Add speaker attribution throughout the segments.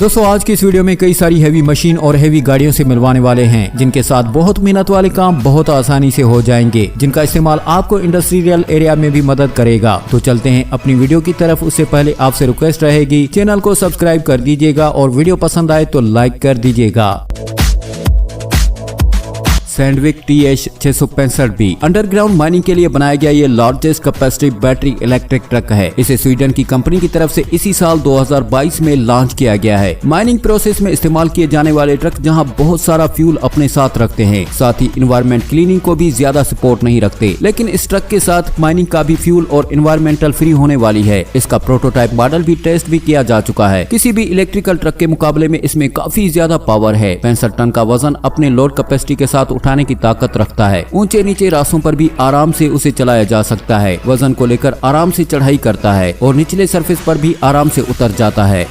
Speaker 1: दोस्तों आज की इस वीडियो में कई सारी हैवी मशीन और हैवी गाड़ियों से मिलवाने वाले हैं, जिनके साथ बहुत मेहनत वाले काम बहुत आसानी से हो जाएंगे, जिनका इस्तेमाल आपको इंडस्ट्रियल एरिया में भी मदद करेगा। तो चलते हैं अपनी वीडियो की तरफ। उससे पहले आपसे रिक्वेस्ट रहेगी चैनल को सब्सक्राइब कर दीजिएगा और वीडियो पसंद आए तो लाइक कर दीजिएगा। सैंडविक TH665B अंडरग्राउंड माइनिंग के लिए बनाया गया ये largest capacity battery electric truck है। इसे स्वीडन की कंपनी की तरफ से इसी साल 2022 में लॉन्च किया गया है। माइनिंग प्रोसेस में इस्तेमाल किए जाने वाले ट्रक जहां बहुत सारा फ्यूल अपने साथ रखते हैं, साथ ही इन्वायरमेंट क्लीनिंग को भी ज्यादा सपोर्ट नहीं रखते, लेकिन इस ट्रक के साथ माइनिंग का भी फ्यूल और इन्वायरमेंटल फ्री होने वाली है। इसका प्रोटोटाइप मॉडल भी टेस्ट भी किया जा चुका है। किसी भी इलेक्ट्रिकल ट्रक के मुकाबले में इसमें काफी ज्यादा पावर है। 65 टन का वजन अपने लोड कैपेसिटी के साथ उठाने की ताकत रखता है। ऊंचे नीचे रास्तों पर भी आराम से उसे चलाया जा सकता है। वजन को लेकर आराम से चढ़ाई करता है और निचले सरफेस पर भी आराम से उतर जाता है।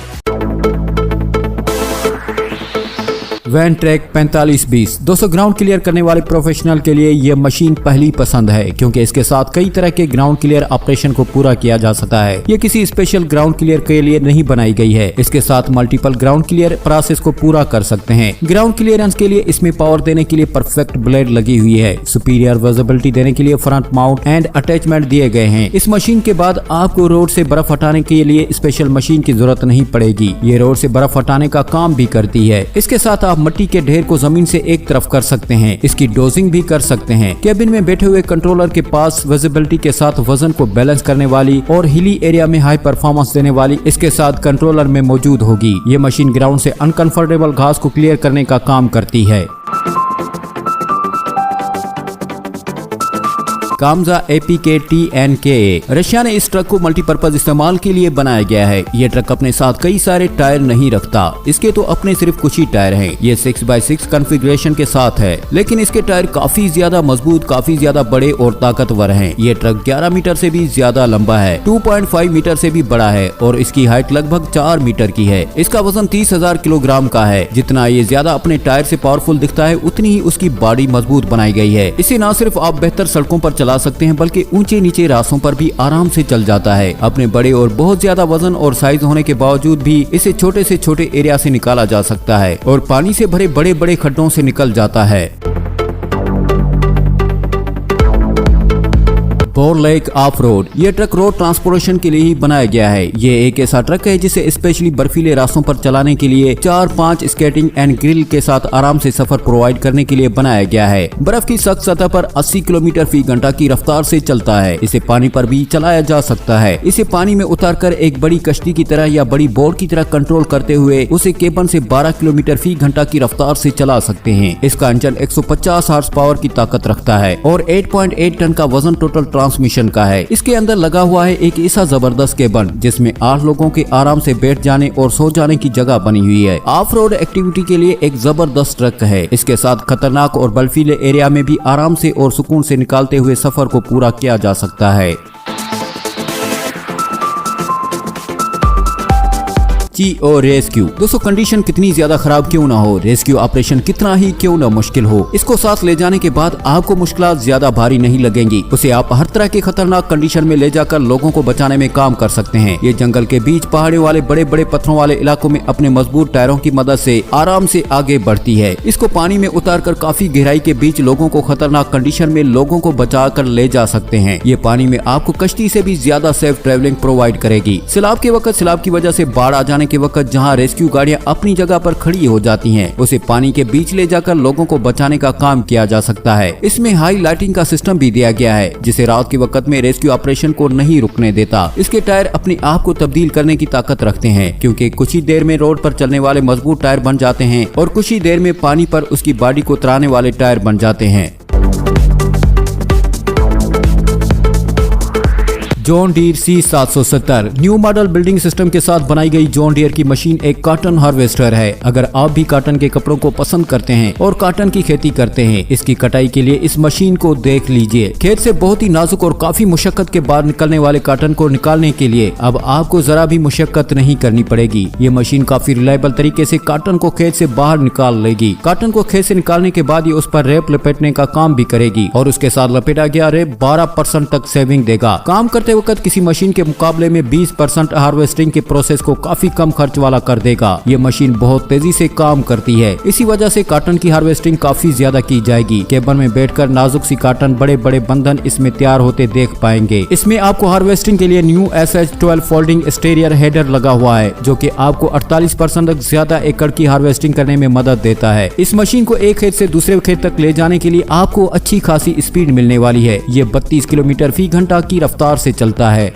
Speaker 1: वैन ट्रैक 4520 200 ग्राउंड क्लियर करने वाले प्रोफेशनल के लिए यह मशीन पहली पसंद है, क्योंकि इसके साथ कई तरह के ग्राउंड क्लियर ऑपरेशन को पूरा किया जा सकता है। ये किसी स्पेशल ग्राउंड क्लियर के लिए नहीं बनाई गई है। इसके साथ मल्टीपल ग्राउंड क्लियर प्रोसेस को पूरा कर सकते हैं। ग्राउंड क्लियरेंस के लिए इसमें पावर देने के लिए परफेक्ट ब्लेड लगी हुई है। सुपीरियर विजिबिलिटी देने के लिए फ्रंट माउंट एंड अटैचमेंट दिए गए हैं। इस मशीन के बाद आपको रोड से बर्फ हटाने के लिए स्पेशल मशीन की जरूरत नहीं पड़ेगी। ये रोड से बर्फ हटाने का काम भी करती है। इसके साथ आप मिट्टी के ढेर को जमीन से एक तरफ कर सकते हैं। इसकी डोजिंग भी कर सकते हैं। केबिन में बैठे हुए कंट्रोलर के पास विजिबिलिटी के साथ वजन को बैलेंस करने वाली और हिली एरिया में हाई परफॉर्मेंस देने वाली इसके साथ कंट्रोलर में मौजूद होगी। ये मशीन ग्राउंड से अनकंफर्टेबल घास को क्लियर करने का काम करती है। कामजा APK TNKA रशिया ने इस ट्रक को मल्टीपर्पज इस्तेमाल के लिए बनाया गया है। ये ट्रक अपने साथ कई सारे टायर नहीं रखता। इसके तो अपने सिर्फ कुछ ही टायर हैं। ये 6x6 कॉन्फ़िगरेशन के साथ है, लेकिन इसके टायर काफी ज्यादा मजबूत, काफी ज्यादा बड़े और ताकतवर हैं। ये ट्रक 11 मीटर से भी ज्यादा लंबा है, 2.5 मीटर से भी बड़ा है और इसकी हाइट लगभग 4 मीटर की है। इसका वजन 30,000 किलोग्राम का है। जितना ये ज्यादा अपने टायर से पावरफुल दिखता है, उतनी ही उसकी बॉडी मजबूत बनाई गई है। इसे न सिर्फ आप बेहतर सड़कों पर चला सकते हैं, बल्कि ऊंचे नीचे रास्तों पर भी आराम से चल जाता है। अपने बड़े और बहुत ज्यादा वजन और साइज होने के बावजूद भी इसे छोटे से छोटे एरिया से निकाला जा सकता है और पानी से भरे बड़े बड़े खड्डों से निकल जाता है। बोर लेक ऑफ रोड ये ट्रक रोड ट्रांसपोर्टेशन के लिए ही बनाया गया है। ये एक ऐसा ट्रक है जिसे स्पेशली बर्फीले रास्तों पर चलाने के लिए 4-5 स्केटिंग एंड ग्रिल के साथ आराम से सफर प्रोवाइड करने के लिए बनाया गया है। बर्फ की सख्त सतह पर 80 किलोमीटर फी घंटा की रफ्तार से चलता है। इसे पानी पर भी चलाया जा सकता है। इसे पानी में उतारकर एक बड़ी कश्ती की तरह या बड़ी बोट की तरह कंट्रोल करते हुए उसे केबन से 12 किलोमीटर फी घंटा की रफ्तार से चला सकते हैं। इसका इंजन 150 हॉर्स पावर की ताकत रखता है और 8.8 टन का वजन टोटल ट्रांसमिशन का है। इसके अंदर लगा हुआ है एक ऐसा जबरदस्त केबन जिसमें 8 लोगों के आराम से बैठ जाने और सो जाने की जगह बनी हुई है। ऑफ रोड एक्टिविटी के लिए एक जबरदस्त ट्रक है। इसके साथ खतरनाक और बर्फीले एरिया में भी आराम से और सुकून से निकालते हुए सफर को पूरा किया जा सकता है। और रेस्क्यू दोस्तों, कंडीशन कितनी ज्यादा खराब क्यों ना हो, रेस्क्यू ऑपरेशन कितना ही क्यों ना मुश्किल हो, इसको साथ ले जाने के बाद आपको मुश्किलात ज्यादा भारी नहीं लगेंगी। उसे आप हर तरह के खतरनाक कंडीशन में ले जाकर लोगों को बचाने में काम कर सकते हैं। ये जंगल के बीच पहाड़ियों वाले बड़े बड़े पत्थरों वाले इलाकों में अपने मजबूत टायरों की मदद से आराम से आगे बढ़ती है। इसको पानी में उतारकर काफी गहराई के बीच लोगों को खतरनाक कंडीशन में लोगों को बचा कर ले जा सकते हैं। ये पानी में आपको कश्ती से भी ज्यादा सेफ ट्रेवलिंग प्रोवाइड करेगी। सैलाब के वक्त, सैलाब की वजह से बाढ़ आ जाने के वक्त जहां रेस्क्यू गाड़ियां अपनी जगह पर खड़ी हो जाती हैं, उसे पानी के बीच ले जाकर लोगों को बचाने का काम किया जा सकता है। इसमें हाई लाइटिंग का सिस्टम भी दिया गया है, जिसे रात के वक्त में रेस्क्यू ऑपरेशन को नहीं रुकने देता। इसके टायर अपने आप को तब्दील करने की ताकत रखते हैं, क्योंकि कुछ ही देर में रोड पर चलने वाले मजबूत टायर बन जाते हैं और कुछ ही देर में पानी पर उसकी बॉडी को उतराने वाले टायर बन जाते हैं। John deer C770 new model building system के साथ बनाई गई जॉन डीर की मशीन एक कॉटन हार्वेस्टर है। अगर आप भी कॉटन के कपड़ों को पसंद करते हैं और कॉटन की खेती करते हैं, इसकी कटाई के लिए इस मशीन को देख लीजिए। खेत से बहुत ही नाजुक और काफी मुशक्कत के बाद निकलने वाले कॉटन को निकालने के लिए अब आपको जरा भी मुशक्कत नहीं करनी पड़ेगी। ये मशीन काफी रिलायबल तरीके से कॉटन को खेत से बाहर निकाल लेगी। कॉटन को खेत से निकालने के बाद ये उस पर रेप लपेटने का काम भी करेगी और उसके साथ लपेटा गया रेप 12% तक सेविंग देगा। काम करते चलाते वक्त किसी मशीन के मुकाबले में 20% हार्वेस्टिंग के प्रोसेस को काफी कम खर्च वाला कर देगा। ये मशीन बहुत तेजी से काम करती है, इसी वजह से कॉटन की हार्वेस्टिंग काफी ज्यादा की जाएगी। केबल में बैठकर नाजुक सी कॉटन बड़े बड़े बंधन इसमें तैयार होते देख पाएंगे। इसमें आपको हार्वेस्टिंग के लिए न्यू SH12 फोल्डिंग स्टेरियर हेडर लगा हुआ है, जो कि आपको 48% तक ज्यादा एकड़ की हार्वेस्टिंग करने में मदद देता है। इस मशीन को एक खेत से दूसरे खेत तक ले जाने के लिए आपको अच्छी खासी स्पीड मिलने वाली है। ये 32 किलोमीटर फी घंटा की रफ्तार से चलता है।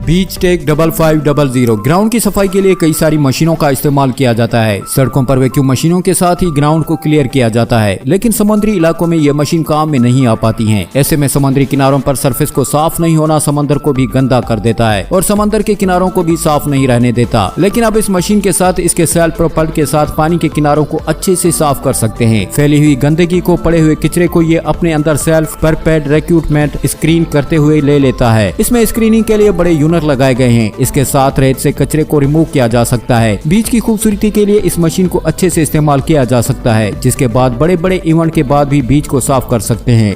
Speaker 1: बीच टेक 5500 ग्राउंड की सफाई के लिए कई सारी मशीनों का इस्तेमाल किया जाता है। सड़कों पर वैक्यूम मशीनों के साथ ही ग्राउंड को क्लियर किया जाता है, लेकिन समुद्री इलाकों में ये मशीन काम में नहीं आ पाती हैं। ऐसे में समुद्री किनारों पर सरफेस को साफ नहीं होना समंदर को भी गंदा कर देता है और समंदर के किनारों को भी साफ नहीं रहने देता। लेकिन अब इस मशीन के साथ इसके सेल्फ प्रोपेल्ड के साथ पानी के किनारों को अच्छे से साफ कर सकते हैं। फैली हुई गंदगी को, पड़े हुए कचरे को ये अपने अंदर सेल्फ परपेड रिक्रूटमेंट स्क्रीन करते हुए ले लेता है। इसमें स्क्रीनिंग के लिए बड़े यूनिट लगाए गए हैं। इसके साथ रेत से कचरे को रिमूव किया जा सकता है। बीच की खूबसूरती के लिए इस मशीन को अच्छे से इस्तेमाल किया जा सकता है, जिसके बाद बड़े बड़े इवेंट के बाद भी बीच को साफ कर सकते हैं।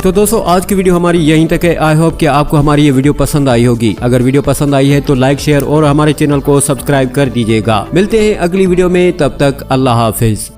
Speaker 1: तो दोस्तों, आज की वीडियो हमारी यहीं तक है। आई होप कि आपको हमारी ये वीडियो पसंद आई होगी। अगर वीडियो पसंद आई है तो लाइक, शेयर और हमारे चैनल को सब्सक्राइब कर दीजिएगा। मिलते हैं अगली वीडियो में, तब तक अल्लाह हाफिज।